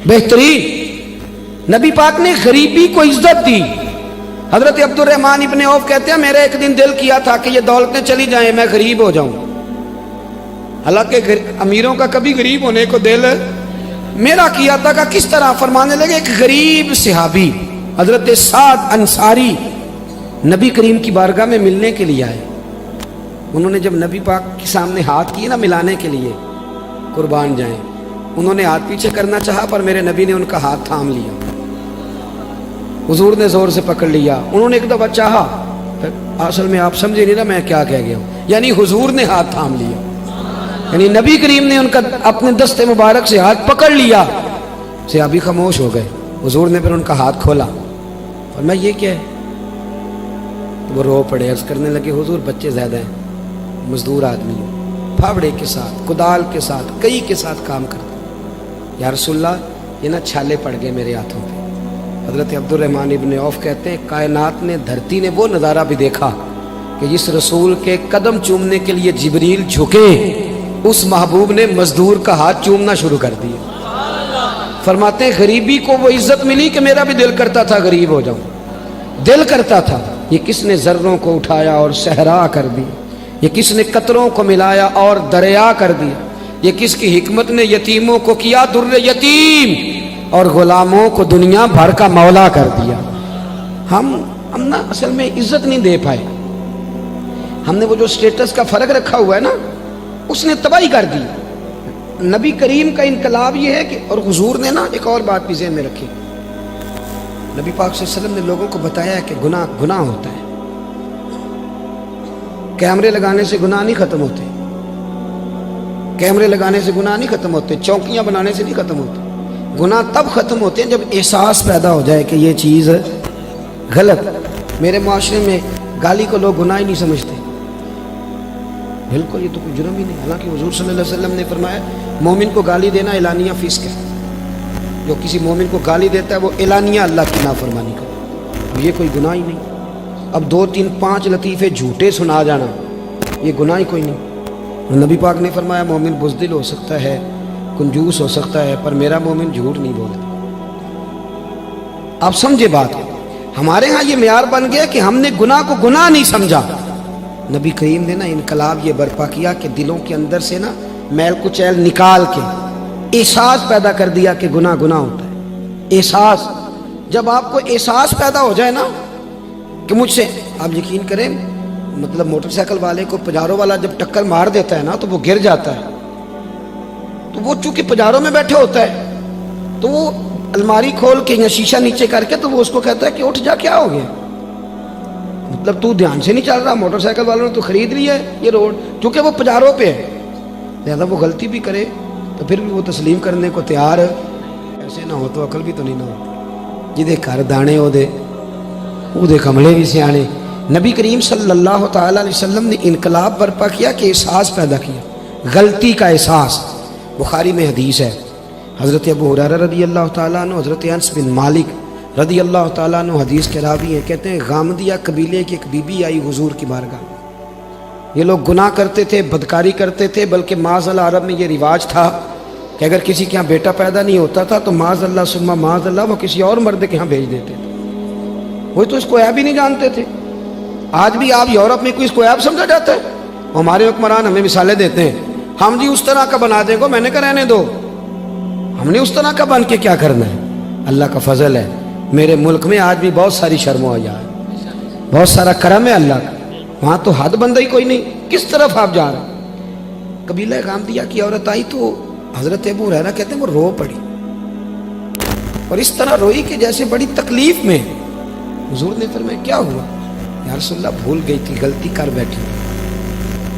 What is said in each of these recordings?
बेहतरीन। नबी पाक ने गरीबी को इज्जत दी। हजरत अब्दुर्रहमान इब्ने औफ कहते हैं मेरा एक दिन दिल किया था कि ये दौलतें चली जाएं, मैं गरीब हो जाऊं। हालांकि अमीरों का कभी गरीब होने को दिल मेरा किया था। कि किस तरह? फरमाने लगे एक गरीब सहाबी हजरत साद अंसारी नबी करीम की बारगाह में मिलने के लिए आए। उन्होंने जब नबी पाक के सामने हाथ किए ना मिलाने के लिए, कुर्बान जाएं, उन्होंने हाथ पीछे करना चाहा पर मेरे नबी ने उनका हाथ थाम लिया। हुजूर ने जोर से पकड़ लिया। उन्होंने एक दफा चाहा, असल में आप समझे नहीं ना मैं क्या कह गया हूं, यानी हुजूर ने हाथ थाम लिया, यानी नबी करीम ने उनका अपने दस्ते मुबारक से हाथ पकड़ लिया। सहाबी खामोश हो गए। हुजूर ने फिर उनका हाथ खोला और मैं ये क्या है? तो वो रो पड़े, अर्ज करने लगे हुजूर बच्चे ज्यादा हैं, मजदूर आदमी हो, फावड़े के साथ, कुदाल के साथ, कई के साथ काम करते। या रसूलल्लाह ये ना छाले पड़ गए मेरे हाथों पे। हजरत अब्दुर्रहमान इब्ने औफ कहते हैं कायनात ने, धरती ने वो नज़ारा भी देखा कि जिस रसूल के कदम चूमने के लिए जिब्रील झुके, उस महबूब ने मजदूर का हाथ चूमना शुरू कर दिया। फरमाते हैं गरीबी को वो इज्जत मिली कि मेरा भी दिल करता था गरीब हो जाऊं, दिल करता था। ये किसने जर्रों को उठाया और सहरा कर दिया, ये किसने कतरों को मिलाया और दरिया कर दिया, ये किसकी हिकमत ने यतीमों को किया दुर्र यतीम और गुलामों को दुनिया भर का मौला कर दिया। हम ना असल में इज्जत नहीं दे पाए। हमने वो जो स्टेटस का फर्क रखा हुआ है ना, उसने तबाही कर दी। नबी करीम का इनकलाब ये है कि, और हुजूर ने ना एक और बात भी ज़हन में रखी, नबी पाक सल्लल्लाहु अलैहि वसल्लम ने लोगों को बताया कि गुनाह होता है। कैमरे लगाने से गुनाह नहीं खत्म होते, कैमरे लगाने से गुनाह नहीं खत्म होते, चौकियां बनाने से नहीं खत्म होते। गुनाह तब खत्म होते हैं जब एहसास पैदा हो जाए कि ये चीज़ गलत। मेरे माशरे में गाली को लोग गुनाह ही नहीं समझते, बिल्कुल ये तो कोई जुर्म ही नहीं। हालांकि हुजूर सल्लल्लाहु अलैहि वसल्लम ने फरमाया मोमिन को गाली देना एलानिया फिस्क है। जो किसी मोमिन को गाली देता है वो एलानिया अल्लाह की नाफरमानी करे। अब ये कोई गुनाह ही नहीं। अब 2 3 5 लतीफ़े झूठे सुना जाना ये गुनाह ही कोई नहीं। नबी पाक ने फरमाया मोमिन बुज़दिल हो सकता है, कंजूस हो सकता है, पर मेरा मोमिन झूठ नहीं बोलता। आप समझे बात को? हमारे यहाँ ये म्यार बन गया कि हमने गुनाह को गुनाह नहीं समझा। नबी करीम ने ना इनकलाब ये बर्पा किया कि दिलों के अंदर से ना मैल कुचैल निकाल के एहसास पैदा कर दिया कि गुनाह गुनाह होता है। एहसास, जब आपको एहसास पैदा हो जाए ना कि मुझसे, आप यकीन करें, मतलब मोटरसाइकिल वाले को पजारों वाला जब टक्कर मार देता है ना तो वो गिर जाता है, तो वो चूंकि पजारों में बैठे होता है तो वो अलमारी खोल के या शीशा नीचे करके तो वो उसको कहता है कि उठ जा, क्या हो गया? मतलब तू ध्यान से नहीं चल रहा, मोटरसाइकिल वालों ने तो खरीद लिया है ये रोड, चूंकि वो पजारों पे है। लिहाजा वो गलती भी करे तो फिर भी वो तस्लीम करने को तैयार है। ऐसे ना हो तो अकल भी तो नहीं ना होती। जिदे घर दाने ओदे कमले भी सियाने। नबी करीम सल्लल्लाहु तआला अलैहि वसल्लम ने इनकलाब बर्पा किया कि एहसास पैदा किया, गलती का एहसास। बुखारी में हदीस है, हज़रत अबू हुरैरा रज़ी अल्लाह तआला अन्हु, हज़रत अनस बिन मालिक रज़ी अल्लाह तआला अन्हु हदीस के रावी हैं। कहते हैं गामदिया कबीले की एक बीबी आई हुजूर की बारगाह। ये लोग गुनाह करते थे, बदकारी करते थे, बल्कि माज़अल्लाह अरब में ये रिवाज था कि अगर किसी के यहाँ बेटा पैदा नहीं होता था तो माज़अल्लाह सुम्मा माज़अल्लाह वो किसी और मर्द के यहाँ भेज देते थे। वही तो इसको ऐब ही नहीं जानते थे। आज भी आप यूरोप में कोई इसको ऐब समझा जाता है? हमारे हुक्मरान हमें मिसालें देते हैं, हम जी उस तरह का बना देंगे, मैंने कहा रहने दो, हमने उस तरह का बन के क्या करना है? अल्लाह का फजल है, मेरे मुल्क में आज भी बहुत सारी शर्म हो जाए, बहुत सारा करम है अल्लाह का। वहाँ तो हद बंदा ही कोई नहीं, किस तरफ आप जा रहे? कबीला गामदिया की औरत आई तो हजरत अबू हुरैरा कहते हैं वो रो पड़ी और इस तरह रोई कि जैसे बड़ी तकलीफ में। हुजूर ने फरमाया क्या हुआ? या रसूलल्लाह भूल गई थी, गलती कर बैठी,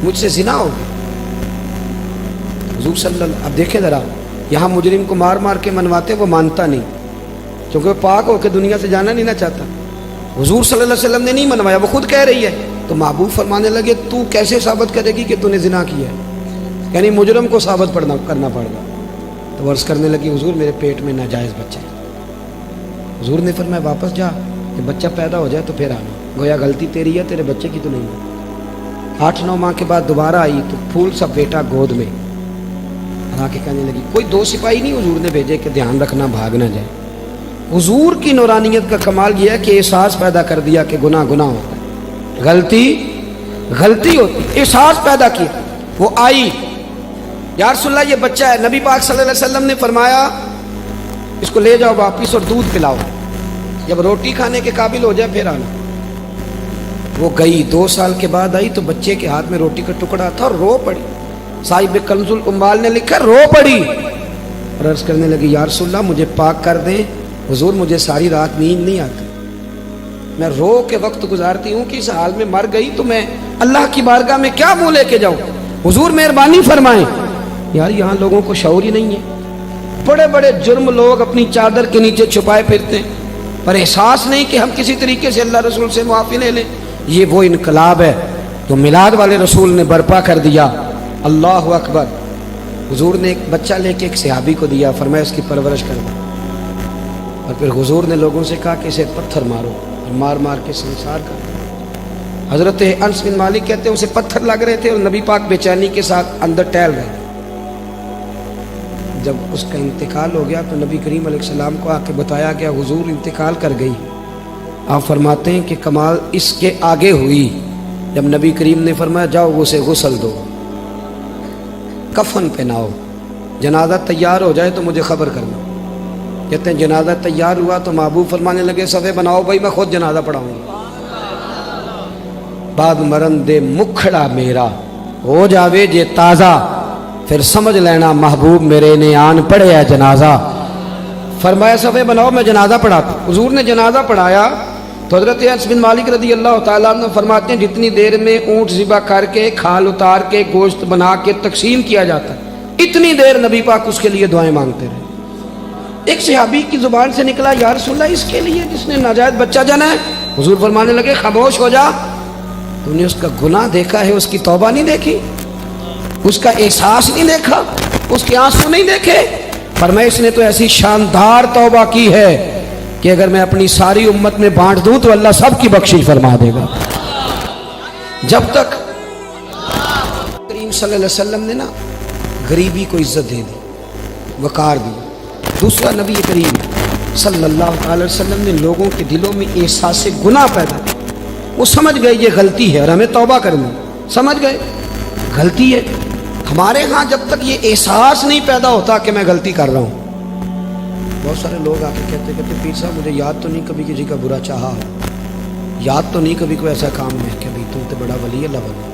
मुझसे जिना हो गई। हुजूर सल्लल्लाहु, अब देखे जरा, यहाँ मुजरिम को मार मार के मनवाते, वो मानता नहीं क्योंकि वो पाक होकर दुनिया से जाना नहीं ना चाहता। हुजूर सल्लल्लाहु अलैहि वसल्लम ने नहीं मनवाया, वो खुद कह रही है। तो महबूब फरमाने लगे तू कैसे साबित करेगी कि तूने जिना किया है? यानी मुजरम को साबित करना पड़ेगा। तो वर्ष करने लगी हुजूर मेरे पेट में नाजायज़ बच्चा है। हुजूर ने फरमाया वापस जा, कि बच्चा पैदा हो जाए तो फिर आना, गोया गलती तेरी है, तेरे बच्चे की तो नहीं है। 8-9 माह के बाद दोबारा आई तो फूल सा बेटा गोद में। اور آ کے کہنے لگی کوئی 2 سپاہی نہیں حضور نے بھیجے کہ دھیان رکھنا بھاگ نہ جائے. حضور کی نورانیت کا کمال یہ ہے کہ احساس پیدا کر دیا کہ گناہ گناہ ہوتا ہے, غلطی ہوتی, احساس پیدا کیا. وہ آئی, یا رسول اللہ یہ بچہ ہے. نبی پاک صلی اللہ علیہ وسلم نے فرمایا اس کو لے جاؤ واپس اور دودھ پلاؤ, جب روٹی کھانے کے قابل ہو جائے پھر آنا. وہ گئی, 2 سال کے بعد آئی تو بچے کے ہاتھ میں روٹی کا ٹکڑا تھا اور رو پڑی. صاحب کنز الاموال نے لکھا رو پڑی اور عرض کرنے لگی یا رسول اللہ مجھے پاک کر دیں, حضور مجھے ساری رات نیند نہیں آتی, میں رو کے وقت گزارتی ہوں کہ اس حال میں مر گئی تو میں اللہ کی بارگاہ میں کیا منہ لے کے جاؤں, حضور مہربانی فرمائیں. یار یہاں لوگوں کو شعور ہی نہیں ہے. بڑے بڑے جرم لوگ اپنی چادر کے نیچے چھپائے پھرتے ہیں پر احساس نہیں کہ ہم کسی طریقے سے اللہ رسول سے معافی لے لیں. یہ وہ انقلاب ہے جو میلاد والے رسول نے برپا کر دیا. اللہ اکبر. حضور نے ایک بچہ لے کے ایک صحابی کو دیا, فرمایا اس کی پرورش کر دو. اور پھر حضور نے لوگوں سے کہا کہ اسے پتھر مارو, اور مار مار کے سنسار کر دو. حضرت انس بن مالک کہتے ہیں اسے پتھر لگ رہے تھے اور نبی پاک بے چینی کے ساتھ اندر ٹہل رہے. جب اس کا انتقال ہو گیا تو نبی کریم علیہ السلام کو آ کے بتایا گیا حضور انتقال کر گئی. آپ فرماتے ہیں کہ کمال اس کے آگے ہوئی جب نبی کریم نے فرمایا جاؤ اسے غسل دو, کفن پہناؤ, جنازہ تیار ہو جائے تو مجھے خبر کرنا. کہتے ہیں جنازہ تیار ہوا تو محبوب فرمانے لگے صفے بناؤ بھائی میں خود جنازہ پڑھاؤں گا. بعد مرن دے مکھڑا میرا ہو جاوے جے تازہ, پھر سمجھ لینا محبوب میرے نے آن پڑھے ہے جنازہ. فرمایا صفے بناؤ میں جنازہ پڑھاتا. حضور نے جنازہ پڑھایا تو حضرت انس بن مالک رضی اللہ تعالیٰ عنہ فرماتے ہیں جتنی دیر میں اونٹ ذبح کر کے کھال اتار کے گوشت بنا کے تقسیم کیا جاتا ہے اتنی دیر نبی پاک اس کے لیے دعائیں مانگتے رہے. ایک صحابی کی زبان سے نکلا یا رسول اللہ اس کے لیے جس نے ناجائز بچہ جنا ہے. حضور فرمانے لگے خاموش ہو جا, تم نے اس کا گناہ دیکھا ہے, اس کی توبہ نہیں دیکھی, اس کا احساس نہیں دیکھا, اس کے آنسو نہیں دیکھے. فرمایا اس نے تو ایسی شاندار توبہ کی ہے کہ اگر میں اپنی ساری امت میں بانٹ دوں تو اللہ سب کی بخشش فرما دے گا. جب تک کریم صلی اللہ علیہ وسلم نے نا غریبی کو عزت دے دی, وقار دی. دوسرا نبی کریم صلی اللہ علیہ وسلم نے لوگوں کے دلوں میں احساس گناہ پیدا کیا. وہ سمجھ گئے یہ غلطی ہے اور ہمیں توبہ کرنی, سمجھ گئے غلطی ہے. ہمارے ہاں جب تک یہ احساس نہیں پیدا ہوتا کہ میں غلطی کر رہا ہوں, بہت سارے لوگ آ کے کہتے پیر صاحب مجھے یاد تو نہیں کبھی کسی کا برا چاہا ہو, یاد تو نہیں کبھی کوئی ایسا کام ہے کہ تو تے بڑا ولی اللہ بنا,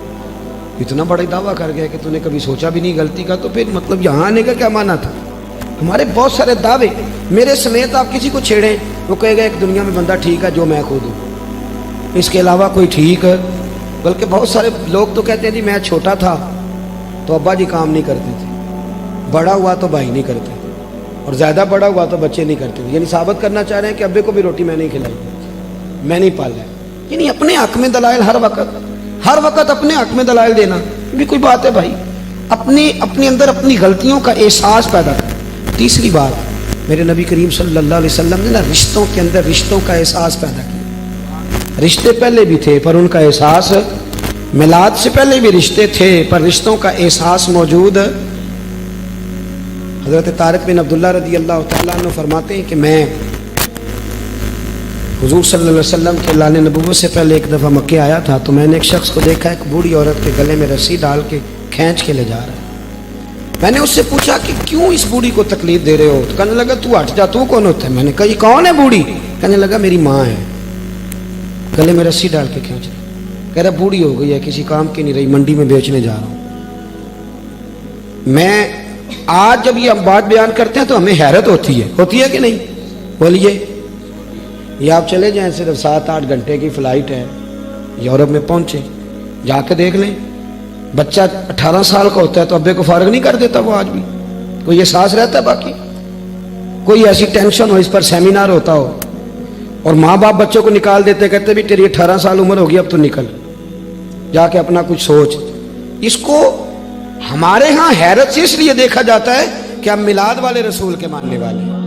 اتنا بڑا دعویٰ کر گیا کہ تو نے کبھی سوچا بھی نہیں غلطی کا, تو پھر مطلب یہاں آنے کا کیا معنی تھا. ہمارے بہت سارے دعوے میرے سمیت آپ کسی کو چھیڑیں وہ کہے گا ایک دنیا میں بندہ ٹھیک ہے جو میں خود ہوں, اس کے علاوہ کوئی ٹھیک ہے. بلکہ بہت سارے لوگ تو کہتے ہیں جی میں چھوٹا تھا تو ابا جی کام نہیں کرتے تھے, بڑا ہوا تو بھائی نہیں کرتے, اور زیادہ بڑا ہوا تو بچے نہیں کرتے. یعنی ثابت کرنا چاہ رہے ہیں کہ ابے کو بھی روٹی میں نہیں کھلائی, میں نہیں پالا. یعنی اپنے حق میں دلائل ہر وقت اپنے حق میں دلائل دینا بھی کوئی بات ہے بھائی. اپنے اندر اپنی غلطیوں کا احساس پیدا کر. تیسری بات میرے نبی کریم صلی اللہ علیہ وسلم نے نا رشتوں کے اندر رشتوں کا احساس پیدا کیا. رشتے پہلے بھی تھے پر ان کا احساس, میلاد سے پہلے بھی رشتے تھے پر رشتوں کا احساس موجود. حضرت طارق بن عبداللہ رضی اللہ تعالیٰ عنہ فرماتے ہیں کہ میں حضور صلی اللہ علیہ وسلم کے اعلان نبوت سے پہلے ایک دفعہ مکے آیا تھا تو میں نے ایک شخص کو دیکھا ایک بوڑھی عورت کے گلے میں رسی ڈال کے کھینچ کے لے جا رہا ہے. میں نے اس سے پوچھا کہ کیوں اس بوڑھی کو تکلیف دے رہے ہو, تو کہنے لگا تو ہٹ جا, تو کون ہوتا ہے. میں نے کہا یہ کون ہے بوڑھی, کہنے لگا میری ماں ہے, گلے میں رسی ڈال کے کھینچ رہی. کہہ رہا بوڑھی ہو گئی ہے کسی کام کی نہیں رہی, منڈی میں بیچنے جا رہا ہوں. میں آج جب یہ ہم بات بیان کرتے ہیں تو ہمیں حیرت ہوتی ہے کہ نہیں. بولیے یہ آپ چلے جائیں, صرف 7-8 گھنٹے کی فلائٹ ہے, یورپ میں پہنچے, جا کے دیکھ لیں. بچہ 18 سال کا ہوتا ہے تو ابے کو فارغ نہیں کر دیتا. وہ آج بھی کوئی احساس رہتا ہے, باقی کوئی ایسی ٹینشن ہو, اس پر سیمینار ہوتا ہو, اور ماں باپ بچوں کو نکال دیتے, کہتے بھی تیری 18 سال عمر ہوگی اب تو نکل, جا کے اپنا کچھ سوچ. اس کو ہمارے ہاں حیرت سے اس لیے دیکھا جاتا ہے کہ ہم میلاد والے رسول کے ماننے والے ہیں.